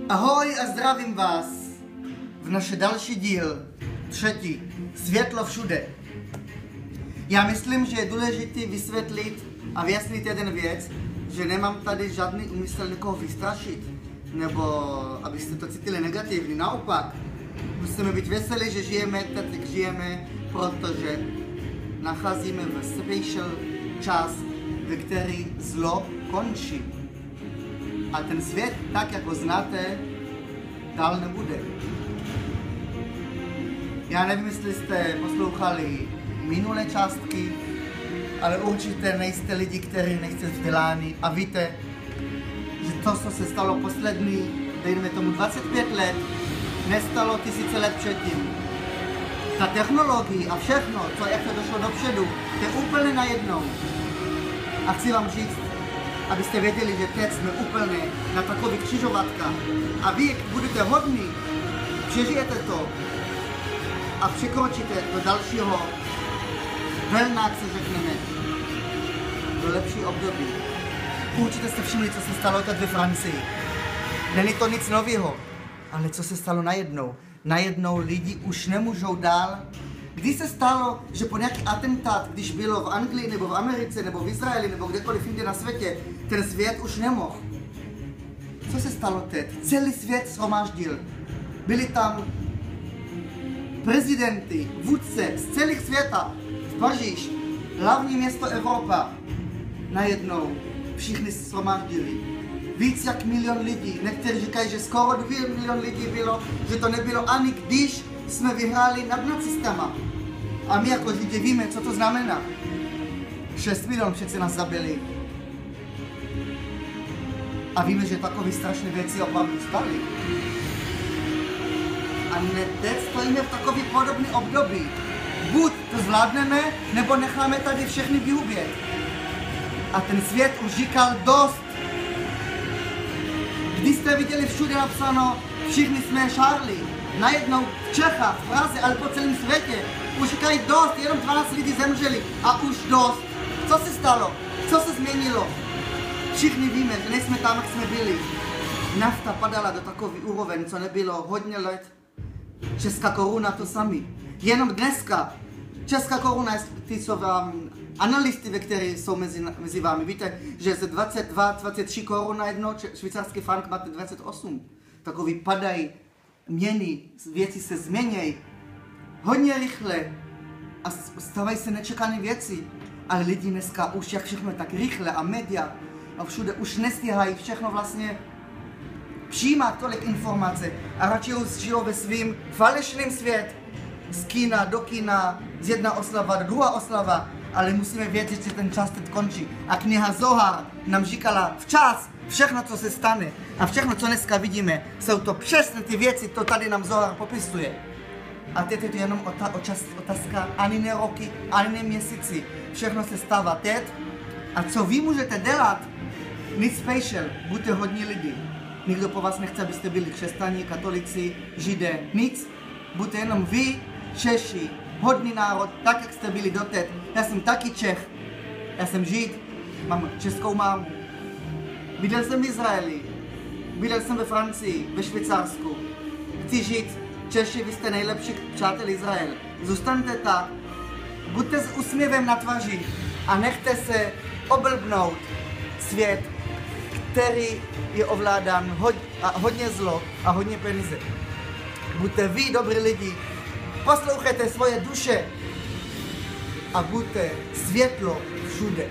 Ahoj a zdravím vás v naše další díl, třetí, Světlo všude. Já myslím, že je důležité vysvětlit a vyjasnit jeden věc, že nemám tady žádný úmysl někoho vystrašit, nebo abyste to cítili negativně. Naopak, musíme být veselí, že žijeme tak, jak žijeme, protože nacházíme v special čas, ve který zlo končí. A ten svět, tak jak ho znáte, dál nebude. Já nevím, jestli jste poslouchali minulé částky, ale určitě nejste lidi, kteří nejste vzděláni a víte, že to, co se stalo poslední, dejme tomu 25 let, nestalo tisíce let předtím. Ta technologie a všechno, co jak to došlo dopředu, to je úplně najednou. A chci vám říct, abyste věděli, že teď jsme úplně na takových křižovatkách. A vy, jak budete hodní, přežijete to a překročíte do dalšího velna, jak se řekneme, do lepší období. Určitě jste všimli, co se stalo tady ve Francii. Není to nic nového, ale co se stalo najednou? Najednou lidi už nemůžou dál. Kdy se stalo, že po nějaký atentát, když bylo v Anglii, nebo v Americe, nebo v Izraeli, nebo kdekoliv jinde na světě, ten svět už nemohl. Co se stalo teď? Celý svět shromáždil. Byli tam prezidenty, vůdce z celých světa. V Paříž, hlavní město Evropa. Najednou všichni se shromáždili. Víc jak 1 milion lidí. Někteří říkají, že skoro 2 miliony lidí bylo, že to nebylo ani když jsme vyhráli nad nacistama. A my jako Židi víme, co to znamená. 6 milionů přece nás zabili. A víme, že takové strašné věci opravdu staly. A teď stojíme v takový podobný období. Buď to zvládneme, nebo necháme tady všechny vyhubět. A ten svět už říkal dost. Když jste viděli všude napsáno, všichni jsme Charlie. Najednou v Čechách, v Praze, ale po celém světě už říkají dost, jenom 12 lidí zemřeli a už dost. Co se stalo? Co se změnilo? Všichni víme, že nejsme tam, jak jsme byli. Nafta padala do takový úroveň, co nebylo hodně let. Česká koruna to sami. Jenom dneska česká koruna je ty, co vám analysty, ve které jsou mezi vámi. Víte, že ze 22-23 koruna jedno, švýcarský frank máte 28. Takový padají měny, věci se změnějí hodně rychle a stávají se nečekané věci. Ale lidi dneska už jak všechno tak rychle a média a všude už nestíhají všechno vlastně přijímat tolik informace a radši žijou ve svým falešným svět. Z kina do kina, z jedna oslava do druhá oslava, ale musíme vědět, že ten čas teď končí. A kniha Zohar nám říkala včas všechno, co se stane. A všechno, co dneska vidíme, jsou to přesně ty věci, to tady nám Zohar popisuje. A teď je to jenom otázka ani ne roky, ani ne měsíci. Všechno se stává teď. A co vy můžete dělat? Nic special, buďte hodní lidi. Nikdo po vás nechce, abyste byli křesťané, katolici, židé, nic. Buďte jenom vy, Češi, hodný národ, tak, jak jste byli doteď. Já jsem taky Čech, já jsem Žid, mám českou mámu. Bydlel jsem v Izraeli, bydlel jsem ve Francii, ve Švýcarsku. Chci žít, Češi, vy jste nejlepší přátel Izrael. Zůstaňte tak, buďte s úsměvem na tváři a nechte se oblbnout svět, který je ovládán hodně zlo a hodně peníze. Buďte vy dobrý lidi, poslouchejte svoje duše a buďte světlo všude.